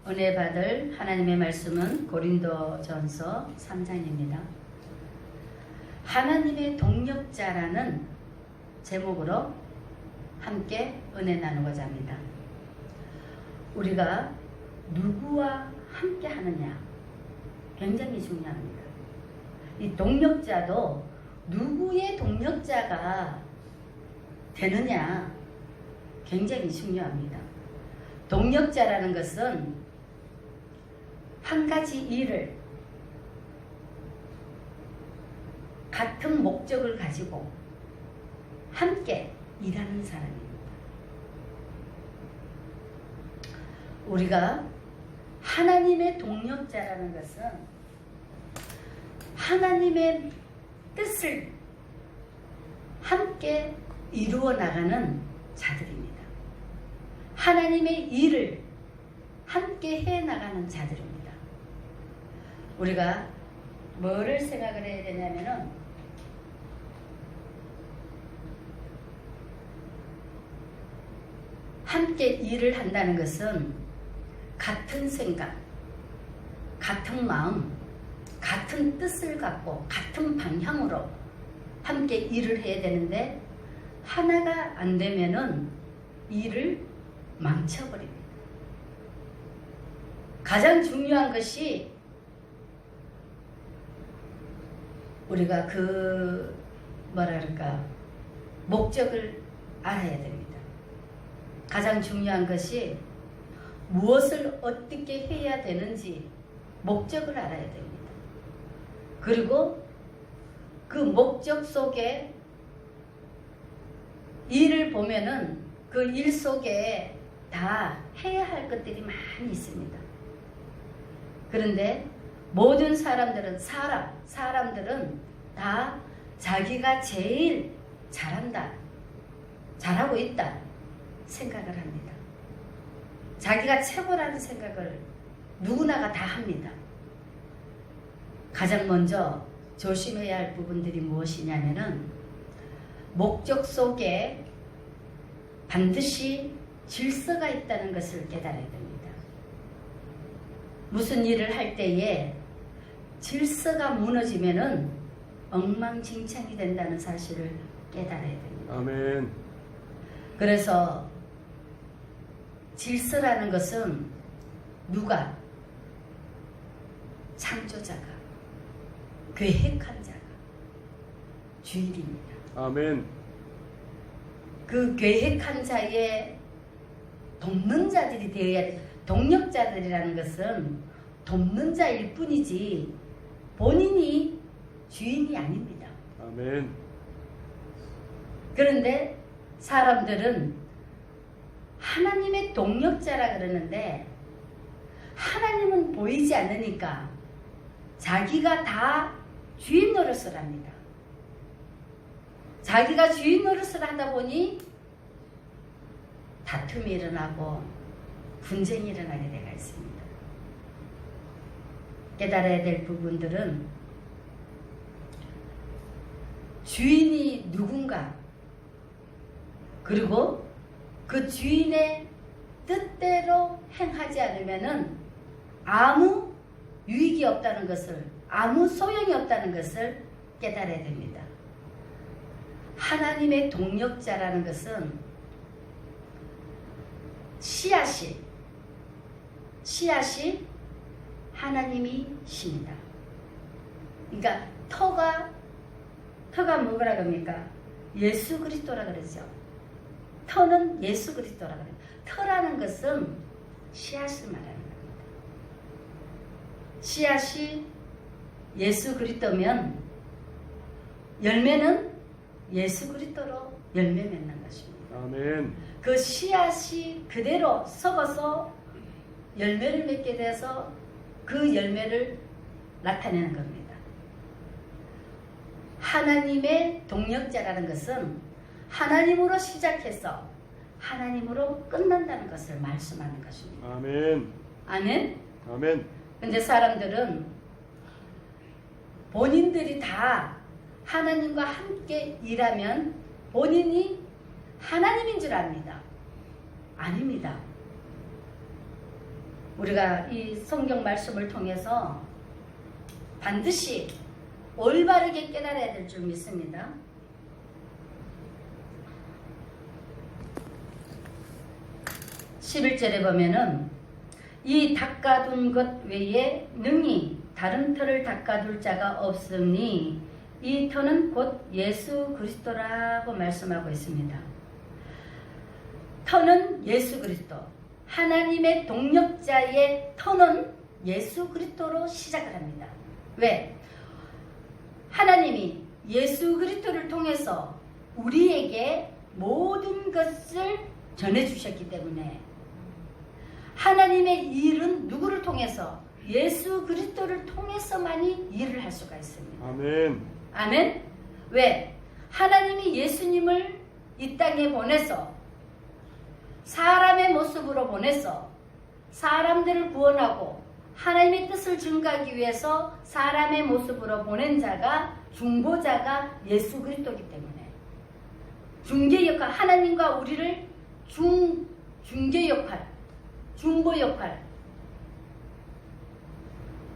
은혜 받을 하나님의 말씀은 고린도전서 3장입니다. 하나님의 동력자라는 제목으로 함께 은혜 나누고자 합니다. 우리가 누구와 함께 하느냐 굉장히 중요합니다. 이 동력자도 누구의 동력자가 되느냐 굉장히 중요합니다. 동력자라는 것은 한 가지 일을 같은 목적을 가지고 함께 일하는 사람입니다. 우리가 하나님의 동력자라는 것은 하나님의 뜻을 함께 이루어 나가는 자들입니다. 하나님의 일을 함께 해 나가는 자들입니다. 우리가 뭐를 생각을 해야 되냐면은 함께 일을 한다는 것은 같은 생각, 같은 마음, 같은 뜻을 갖고 같은 방향으로 함께 일을 해야 되는데 하나가 안 되면은 일을 망쳐버립니다. 가장 중요한 것이 우리가 목적을 알아야 됩니다. 가장 중요한 것이 무엇을 어떻게 해야 되는지 목적을 알아야 됩니다. 그리고 그 목적 속에 일을 보면은 그 일 속에 다 해야 할 것들이 많이 있습니다. 그런데 모든 사람들은 다 자기가 제일 잘한다, 잘하고 있다 생각을 합니다. 자기가 최고라는 생각을 누구나가 다 합니다. 가장 먼저 조심해야 할 부분들이 무엇이냐면은 목적 속에 반드시 질서가 있다는 것을 깨달아야 됩니다. 무슨 일을 할 때에 질서가 무너지면은 엉망진창이 된다는 사실을 깨달아야 됩니다. 아멘. 그래서 질서라는 것은 누가? 창조자가, 계획한 자가 주인입니다. 아멘. 그 계획한 자의 돕는 자들이 되어야 돼. 동력자들이라는 것은 돕는 자일 뿐이지 본인이 주인이 아닙니다. 아멘. 그런데 사람들은 하나님의 동력자라 그러는데 하나님은 보이지 않으니까 자기가 다 주인 노릇을 합니다. 자기가 주인 노릇을 하다 보니 다툼이 일어나고 분쟁이 일어나게 되어 있습니다. 깨달아야 될 부분들은 주인이 누군가, 그리고 그 주인의 뜻대로 행하지 않으면은 아무 유익이 없다는 것을, 아무 소용이 없다는 것을 깨달아야 됩니다. 하나님의 동력자라는 것은 씨앗이 하나님이 십니다. 그러니까 터가 뭐라 그럽니까? 예수 그리스도라 그러죠. 터는 예수 그리스도라 그래요. 터라는 것은 씨앗을 말하는 겁니다. 씨앗이 예수 그리스도면 열매는 예수 그리스도로 열매 맺는 것입니다. 아멘. 그 씨앗이 그대로 썩어서 열매를 맺게 돼서 그 열매를 나타내는 겁니다. 하나님의 동력자라는 것은 하나님으로 시작해서 하나님으로 끝난다는 것을 말씀하는 것입니다. 아멘. 아멘? 아멘. 근데 사람들은 본인들이 다 하나님과 함께 일하면 본인이 하나님인 줄 압니다. 아닙니다. 우리가 이 성경 말씀을 통해서 반드시 올바르게 깨달아야 될 줄 믿습니다. 11절에 보면은 이 닦아둔 것 외에 능히 다른 터를 닦아둘 자가 없으니 이 터는 곧 예수 그리스도라고 말씀하고 있습니다. 터는 예수 그리스도, 하나님의 동력자의 터는 예수 그리스도로 시작을 합니다. 왜? 하나님이 예수 그리스도를 통해서 우리에게 모든 것을 전해주셨기 때문에 하나님의 일은 누구를 통해서? 예수 그리스도를 통해서만이 일을 할 수가 있습니다. 아멘. 아멘? 왜? 하나님이 예수님을 이 땅에 보내서 사람의 모습으로 보내서 사람들을 구원하고 하나님의 뜻을 증거하기 위해서 사람의 모습으로 보낸 자가 중보자가 예수 그리스도이기 때문에 중개 역할, 하나님과 우리를 중개 역할, 중보 역할,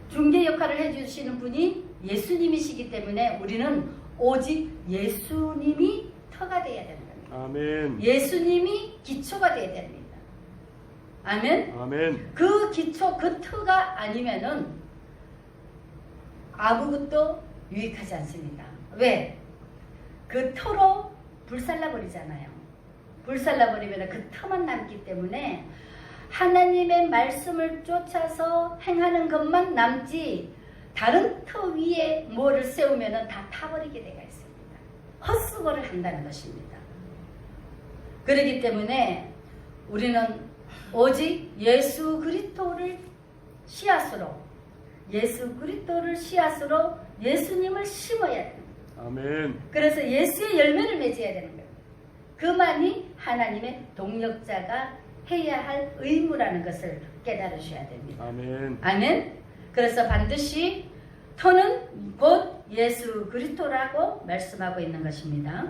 중개 역할을 해주시는 분이 예수님이시기 때문에 우리는 오직 예수님이 터가 되어야 되는 겁니다. 아멘. 예수님이 기초가 되어야 됩니다. 아멘? 아멘. 그 기초, 그 터가 아니면은 아무것도 유익하지 않습니다. 왜? 그 터로 불살라버리잖아요. 불살라버리면 그 터만 남기 때문에 하나님의 말씀을 쫓아서 행하는 것만 남지 다른 터 위에 뭐를 세우면 다 타버리게 되어 있습니다. 헛수고를 한다는 것입니다. 그렇기 때문에 우리는 오직 예수 그리스도를 씨앗으로 예수님을 심어야 됩니다. 아멘. 그래서 예수의 열매를 맺어야 되는 거예요. 그만이 하나님의 동력자가 해야 할 의무라는 것을 깨달으셔야 됩니다. 아멘. 아멘. 그래서 반드시 터는 곧 예수 그리스도라고 말씀하고 있는 것입니다.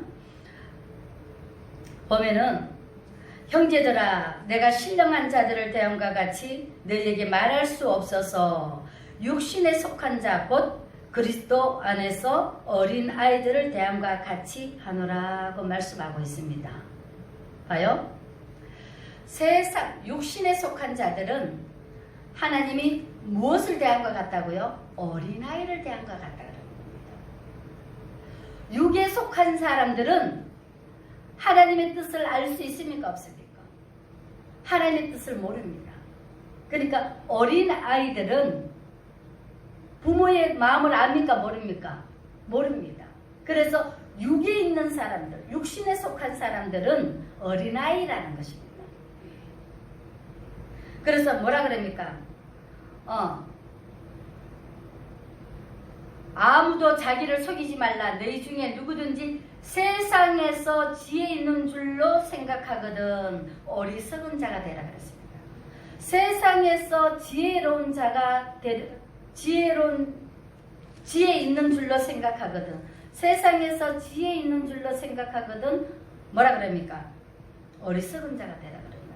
보면은 형제들아 내가 신령한 자들을 대함과 같이 너희에게 말할 수 없어서 육신에 속한 자 곧 그리스도 안에서 어린 아이들을 대함과 같이 하노라고 말씀하고 있습니다. 봐요. 세상 육신에 속한 자들은 하나님이 무엇을 대함과 같다고요? 어린아이를 대함과 같다 그러는 겁니다. 육에 속한 사람들은 하나님의 뜻을 알 수 있습니까? 없습니까? 하나님의 뜻을 모릅니다. 그러니까 어린아이들은 부모의 마음을 압니까? 모릅니까? 모릅니다. 그래서 육에 있는 사람들, 육신에 속한 사람들은 어린아이라는 것입니다. 그래서 뭐라 그럽니까? 아무도 자기를 속이지 말라. 너희 중에 누구든지 세상에서 지혜 있는 줄로 생각하거든 어리석은 자가 되라 그랬습니다. 세상에서 지혜로운 자가 지혜 있는 줄로 생각하거든. 세상에서 지혜 있는 줄로 생각하거든 뭐라 그럽니까? 어리석은 자가 되라 그럽니다.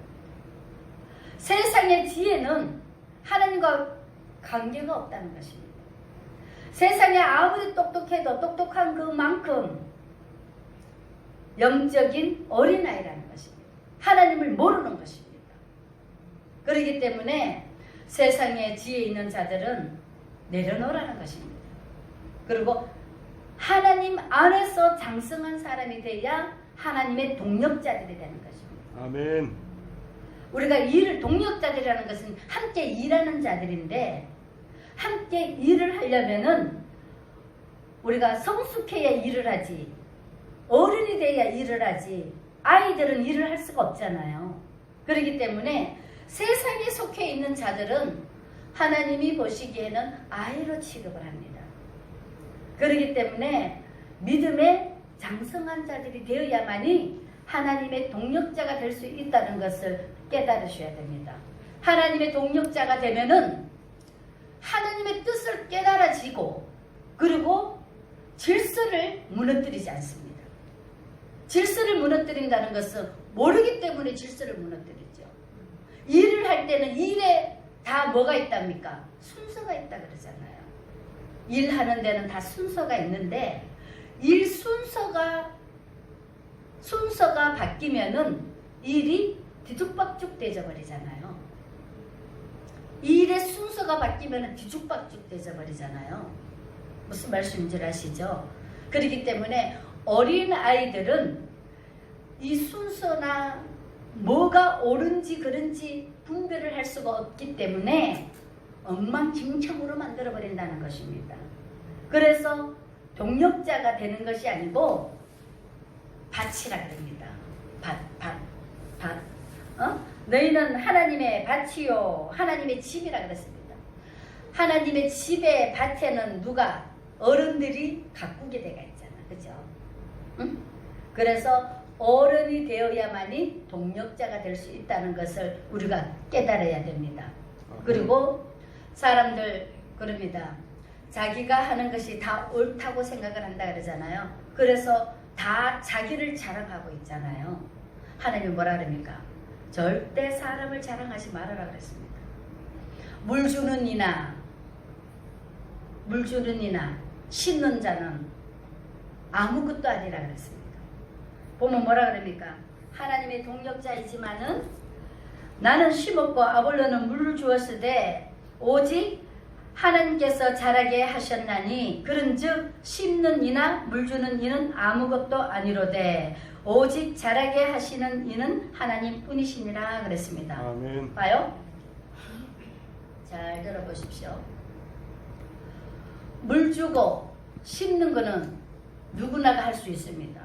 세상의 지혜는 하나님과 관계가 없다는 것입니다. 세상에 아무리 똑똑해도 똑똑한 그만큼 영적인 어린아이라는 것입니다. 하나님을 모르는 것입니다. 그렇기 때문에 세상에 지혜 있는 자들은 내려놓으라는 것입니다. 그리고 하나님 안에서 장성한 사람이 돼야 하나님의 동력자들이 되는 것입니다. 아멘. 우리가 동력자들이라는 것은 함께 일하는 자들인데 함께 일을 하려면은 우리가 성숙해야 일을 하지 어른이 돼야 일을 하지 아이들은 일을 할 수가 없잖아요. 그렇기 때문에 세상에 속해 있는 자들은 하나님이 보시기에는 아이로 취급을 합니다. 그렇기 때문에 믿음의 장성한 자들이 되어야만이 하나님의 동력자가 될 수 있다는 것을 깨달으셔야 됩니다. 하나님의 동력자가 되면은 하나님의 뜻을 깨달아지고 그리고 질서를 무너뜨리지 않습니다. 질서를 무너뜨린다는 것은 모르기 때문에 질서를 무너뜨리죠. 일을 할 때는 일에 다 뭐가 있답니까? 순서가 있다 그러잖아요. 일하는 데는 다 순서가 있는데 일 순서가 바뀌면은 일이 뒤죽박죽 되져 버리잖아요. 일의 순서가 바뀌면은 뒤죽박죽 되져 버리잖아요. 무슨 말씀인지 아시죠? 그렇기 때문에 어린 아이들은 이 순서나 뭐가 옳은지 그른지 분별을 할 수가 없기 때문에 엉망진창으로 만들어 버린다는 것입니다. 그래서 동력자가 되는 것이 아니고 밭이라 그럽니다. 밭. 너희는 하나님의 밭이요 하나님의 집이라 그랬습니다. 하나님의 집의 밭에는 누가? 어른들이 가꾸게 돼가 있잖아. 그죠? 응? 그래서 어른이 되어야만이 동력자가 될 수 있다는 것을 우리가 깨달아야 됩니다. 그리고 사람들 그럽니다. 자기가 하는 것이 다 옳다고 생각을 한다 그러잖아요. 그래서 다 자기를 자랑하고 있잖아요. 하나님이 뭐라 그럽니까? 절대 사람을 자랑하지 말아라 그랬습니다. 물 주는 이나 심는 자는 아무것도 아니라 그랬습니다. 보면 뭐라 그럽니까? 하나님의 동력자이지만은 나는 심었고 아볼로는 물을 주었으되 오직 하나님께서 자라게 하셨나니 그런즉 심는 이나 물 주는 이는 아무것도 아니로되 오직 자라게 하시는 이는 하나님 뿐이시니라 그랬습니다. 아멘. 봐요? 잘 들어보십시오. 물 주고 심는 거는 누구나가 할 수 있습니다.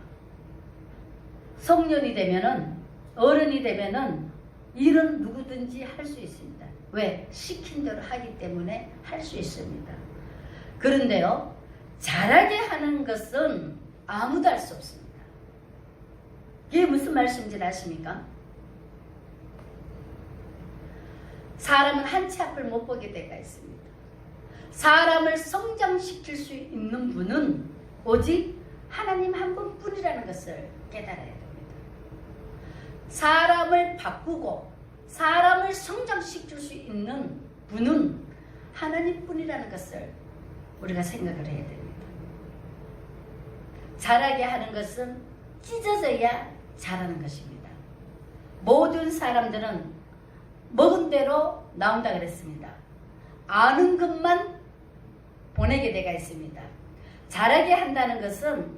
성년이 되면은 어른이 되면은 일은 누구든지 할 수 있습니다. 왜? 시킨 대로 하기 때문에 할 수 있습니다. 그런데요, 잘하게 하는 것은 아무도 할 수 없습니다. 이게 무슨 말씀인지 아십니까? 사람은 한 치 앞을 못 보게 되가 있습니다. 사람을 성장시킬 수 있는 분은 오직 하나님 한 분뿐이라는 것을 깨달아야 됩니다. 사람을 바꾸고 사람을 성장시킬 수 있는 분은 하나님뿐이라는 것을 우리가 생각을 해야 됩니다. 잘하게 하는 것은 찢어져야 잘하는 것입니다. 모든 사람들은 먹은 대로 나온다 그랬습니다. 아는 것만 보내게 되가 있습니다. 잘하게 한다는 것은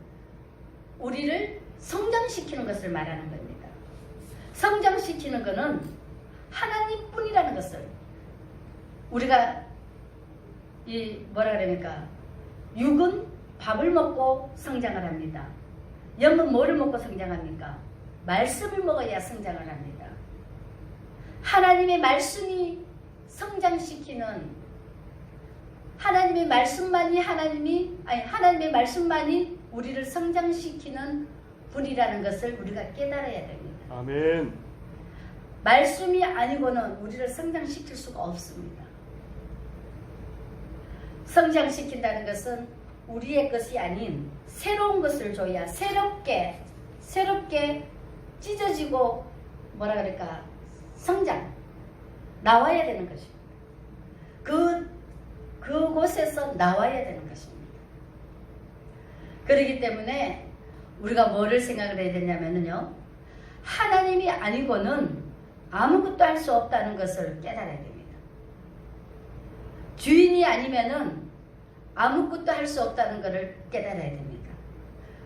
우리를 성장시키는 것을 말하는 겁니다. 성장시키는 것은 하나님뿐이라는 것을 우리가 뭐라 그럽니까? 육은 밥을 먹고 성장을 합니다. 영은 뭐를 먹고 성장합니까? 말씀을 먹어야 성장을 합니다. 하나님의 말씀이 성장시키는 하나님의 말씀만이 우리를 성장시키는 분이라는 것을 우리가 깨달아야 됩니다. 아멘. 말씀이 아니고는 우리를 성장시킬 수가 없습니다. 성장시킨다는 것은 우리의 것이 아닌 새로운 것을 줘야 새롭게 찢어지고 뭐라 그럴까 성장 나와야 되는 것입니다. 그곳에서 나와야 되는 것입니다. 그렇기 때문에 우리가 뭐를 생각을 해야 되냐면요, 하나님이 아니고는 아무것도 할 수 없다는 것을 깨달아야 됩니다. 주인이 아니면은 아무것도 할 수 없다는 것을 깨달아야 됩니다.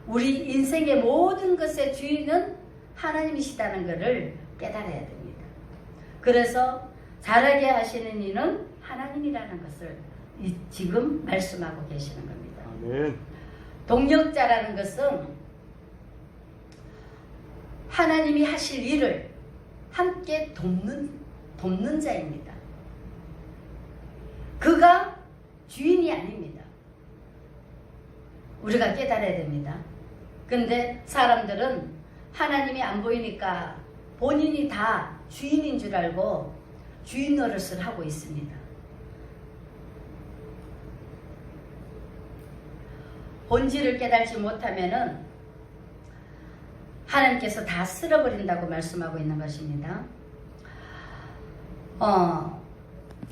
우리 인생의 모든 것의 주인은 하나님이시다는 것을 깨달아야 됩니다. 그래서 잘하게 하시는 이는 하나님이라는 것을 지금 말씀하고 계시는 겁니다. 아멘. 동력자라는 것은 하나님이 하실 일을 함께 돕는 자입니다. 그가 주인이 아닙니다. 우리가 깨달아야 됩니다. 근데 사람들은 하나님이 안 보이니까 본인이 다 주인인 줄 알고 주인 노릇을 하고 있습니다. 본질을 깨달지 못하면은 하나님께서 다 쓸어버린다고 말씀하고 있는 것입니다.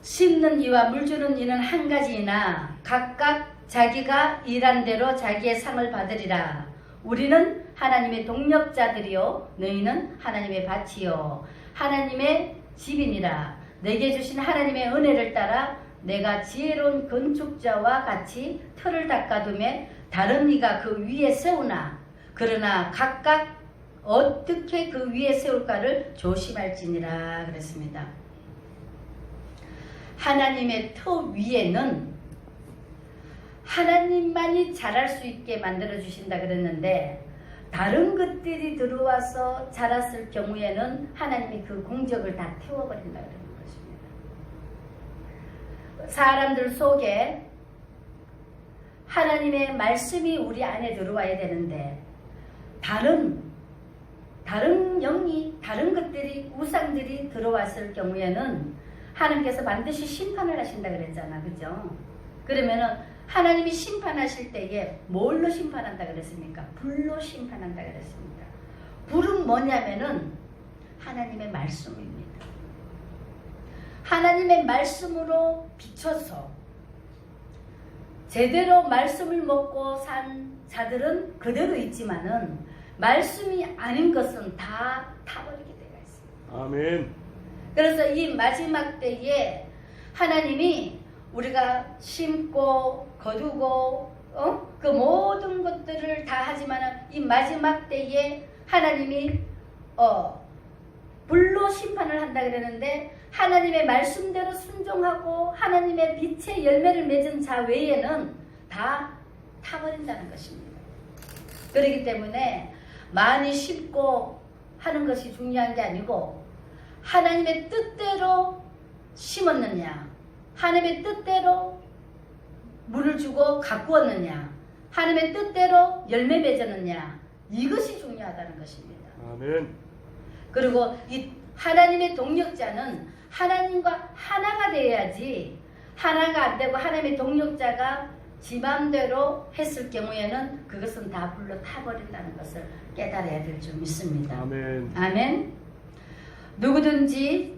심는 이와 물 주는 이는 한 가지이나 각각 자기가 일한 대로 자기의 상을 받으리라. 우리는 하나님의 동력자들이요 너희는 하나님의 밭이요 하나님의 집이니라. 내게 주신 하나님의 은혜를 따라 내가 지혜로운 건축자와 같이 틀을 닦아두매 다른 이가 그 위에 세우나 그러나 각각 어떻게 그 위에 세울까를 조심할지니라 그랬습니다. 하나님의 터 위에는 하나님만이 자랄 수 있게 만들어 주신다 그랬는데 다른 것들이 들어와서 자랐을 경우에는 하나님이 그 공적을 다 태워버린다 그러는 것입니다. 사람들 속에 하나님의 말씀이 우리 안에 들어와야 되는데 다른 영이 다른 것들이 우상들이 들어왔을 경우에는 하나님께서 반드시 심판을 하신다 그랬잖아. 그죠? 그러면은 하나님이 심판하실 때에 뭘로 심판한다 그랬습니까? 불로 심판한다 그랬습니다. 불은 뭐냐면은 하나님의 말씀입니다. 하나님의 말씀으로 비춰서 제대로 말씀을 먹고 산 자들은 그대로 있지만은 말씀이 아닌 것은 다 타버리게 되어 있습니다. 아멘. 그래서 이 마지막 때에 하나님이 우리가 심고 거두고 그 모든 것들을 다 하지만 이 마지막 때에 하나님이 불로 심판을 한다 그러는데 하나님의 말씀대로 순종하고 하나님의 빛의 열매를 맺은 자 외에는 다 타버린다는 것입니다. 그렇기 때문에 많이 심고 하는 것이 중요한 게 아니고 하나님의 뜻대로 심었느냐 하나님의 뜻대로 물을 주고 가꾸었느냐 하나님의 뜻대로 열매 맺었느냐 이것이 중요하다는 것입니다. 아멘. 그리고 이 하나님의 동력자는 하나님과 하나가 되어야지 하나가 안 되고 하나님의 동력자가 지 마음대로 했을 경우에는 그것은 다 불로 타버린다는 것을 깨달아야 될 줄 믿습니다. 아멘. 아멘. 누구든지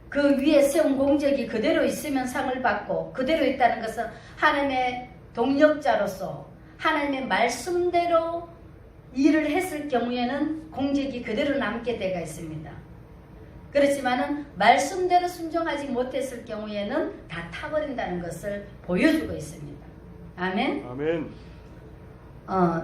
그 위에 세운 공적이 그대로 있으면 상을 받고 그대로 있다는 것은 하나님의 동력자로서 하나님의 말씀대로 일을 했을 경우에는 공적이 그대로 남게 되어 있습니다. 그렇지만은 말씀대로 순종하지 못했을 경우에는 다 타버린다는 것을 보여주고 있습니다. 아멘. 아멘.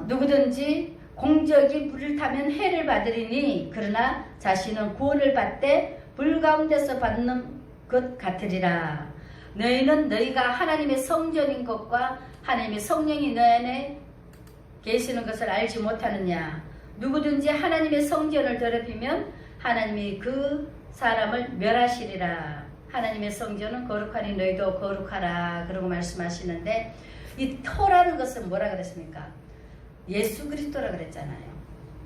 누구든지 공적이 불을 타면 해를 받으리니 그러나 자신은 구원을 받되 불 가운데서 받는 것 같으리라. 너희는 너희가 하나님의 성전인 것과 하나님의 성령이 너희 안에 계시는 것을 알지 못하느냐. 누구든지 하나님의 성전을 더럽히면 하나님이 그 사람을 멸하시리라. 하나님의 성전은 거룩하니 너희도 거룩하라. 그러고 말씀하시는데 이 터라는 것은 뭐라 그랬습니까? 예수 그리스도라 그랬잖아요.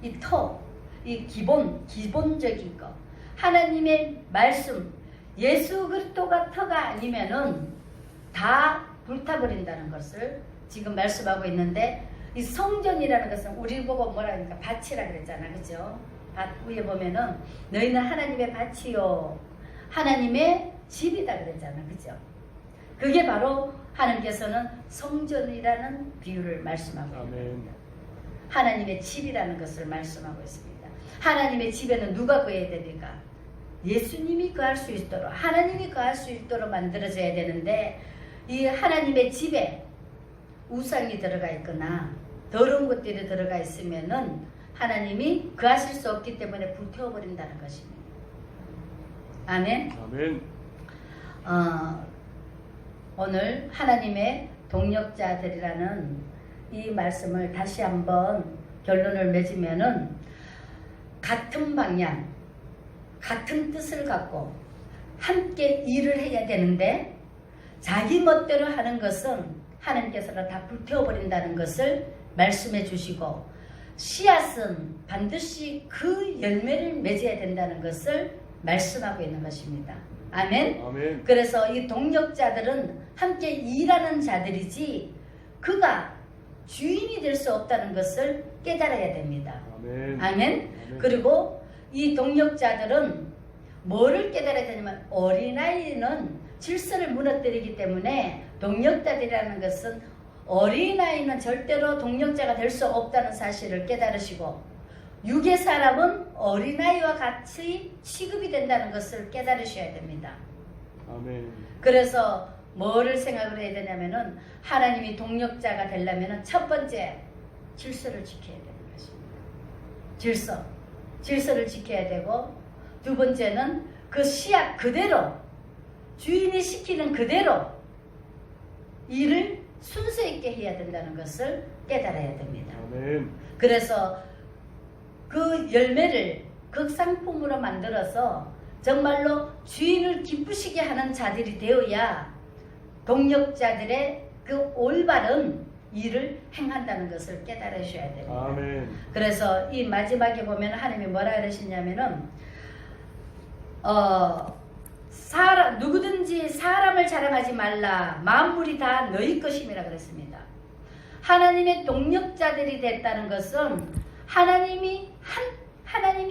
이 터, 이 기본적인 거. 하나님의 말씀, 예수 그리스도가 터가 아니면은 다 불타버린다는 것을 지금 말씀하고 있는데 이 성전이라는 것은 우리 보고 뭐라 그러니까 밭이라 그랬잖아. 그죠? 밭 위에 보면은 너희는 하나님의 밭이요. 하나님의 집이다 그랬잖아. 그죠? 그게 바로 하나님께서는 성전이라는 비유를 말씀하고 있습니다. 하나님의 집이라는 것을 말씀하고 있습니다. 하나님의 집에는 누가 거해야 됩니까? 예수님이 거할 수 있도록 하나님이 거할 수 있도록 만들어져야 되는데 이 하나님의 집에 우상이 들어가 있거나 더러운 것들이 들어가 있으면은 하나님이 거하실 수 없기 때문에 불태워버린다는 것입니다. 아멘. 아멘. 오늘 하나님의 동력자들이라는 이 말씀을 다시 한번 결론을 맺으면은 같은 방향, 같은 뜻을 갖고 함께 일을 해야 되는데 자기 멋대로 하는 것은 하나님께서는 다 불태워버린다는 것을 말씀해 주시고 씨앗은 반드시 그 열매를 맺어야 된다는 것을 말씀하고 있는 것입니다. 아멘. 아멘. 그래서 이 동력자들은 함께 일하는 자들이지 그가 주인이 될 수 없다는 것을 깨달아야 됩니다. 아멘. 아멘. 그리고 이 동력자들은 뭐를 깨달아야 되냐면 어린아이는 질서를 무너뜨리기 때문에 동력자들이라는 것은 어린아이는 절대로 동력자가 될 수 없다는 사실을 깨달으시고 육의 사람은 어린아이와 같이 취급이 된다는 것을 깨달으셔야 됩니다. 아멘. 그래서 뭐를 생각을 해야 되냐면은 하나님이 동력자가 되려면은 첫 번째 질서를 지켜야 되는 것입니다. 질서를 지켜야 되고 두 번째는 그 시약 그대로 주인이 시키는 그대로 일을 순서 있게 해야 된다는 것을 깨달아야 됩니다. 아멘. 그래서 그 열매를 극상품으로 만들어서 정말로 주인을 기쁘시게 하는 자들이 되어야 동력자들의 그 올바른 일을 행한다는 것을 깨달으셔야 됩니다. 아멘. 그래서 이 마지막에 보면 하나님이 뭐라 그러시냐면은 누구든지 사람을 자랑하지 말라. 만물이 다 너희 것임이라 그랬습니다. 하나님의 동력자들이 됐다는 것은 하나님이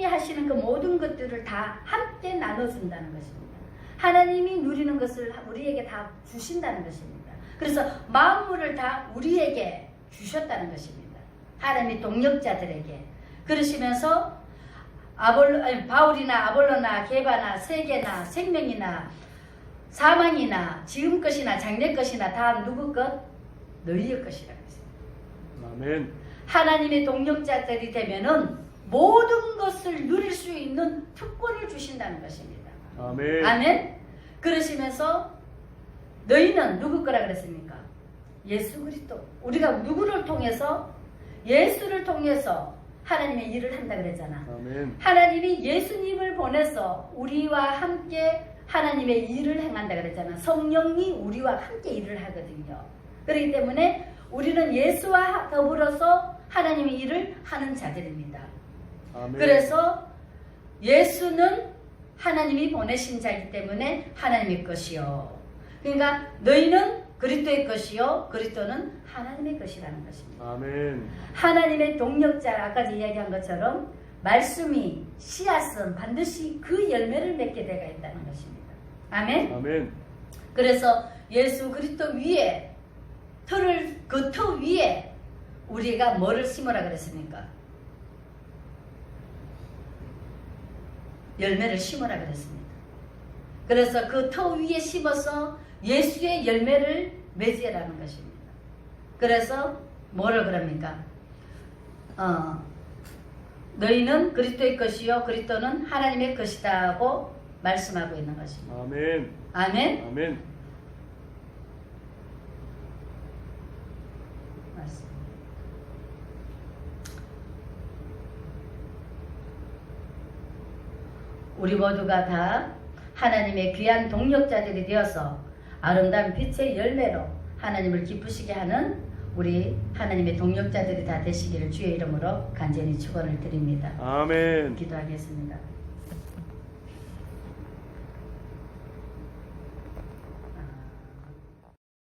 하시는 그 모든 것들을 다 함께 나눠준다는 것입니다. 하나님이 누리는 것을 우리에게 다 주신다는 것입니다. 그래서 만물을 다 우리에게 주셨다는 것입니다. 하나님이 동력자들에게. 그러시면서 바울이나 아볼로나 게바나 세계나 생명이나 사망이나 지금 것이나 장래 것이나 다 누구 것? 너희의 것이라고 했습니다. 아멘. 하나님의 동력자들이 되면은 모든 것을 누릴 수 있는 특권을 주신다는 것입니다. 아멘. 아멘. 그러시면서 너희는 누구 거라 그랬습니까? 예수 그리스도. 우리가 누구를 통해서? 예수를 통해서 하나님의 일을 한다 그랬잖아. 아멘. 하나님이 예수님을 보내서 우리와 함께 하나님의 일을 행한다 그랬잖아. 성령이 우리와 함께 일을 하거든요. 그렇기 때문에 우리는 예수와 더불어서 하나님의 일을 하는 자들입니다. 아멘. 그래서 예수는 하나님이 보내신 자이기 때문에 하나님의 것이요. 그러니까 너희는 그리스도의 것이요, 그리스도는 하나님의 것이라는 것입니다. 아멘. 하나님의 동력자, 아까 이야기한 것처럼 말씀이 씨앗은 반드시 그 열매를 맺게 되가 있다는 것입니다. 아멘. 아멘. 그래서 예수 그리스도 위에 그 터 위에 우리가 뭐를 심으라 그랬습니까? 열매를 심으라 그랬습니다. 그래서 그 터 위에 심어서 예수의 열매를 맺으라는 것입니다. 그래서 뭐를 그럽니까? 너희는 그리스도의 것이요 그리스도는 하나님의 것이다 하고 말씀하고 있는 것입니다. 아멘. 아멘. 아멘. 맞습니다. 우리 모두가 다 하나님의 귀한 동력자들이 되어서 아름다운 빛의 열매로 하나님을 기쁘시게 하는 우리 하나님의 동력자들이 다 되시기를 주의 이름으로 간절히 축원을 드립니다. 아멘. 기도하겠습니다.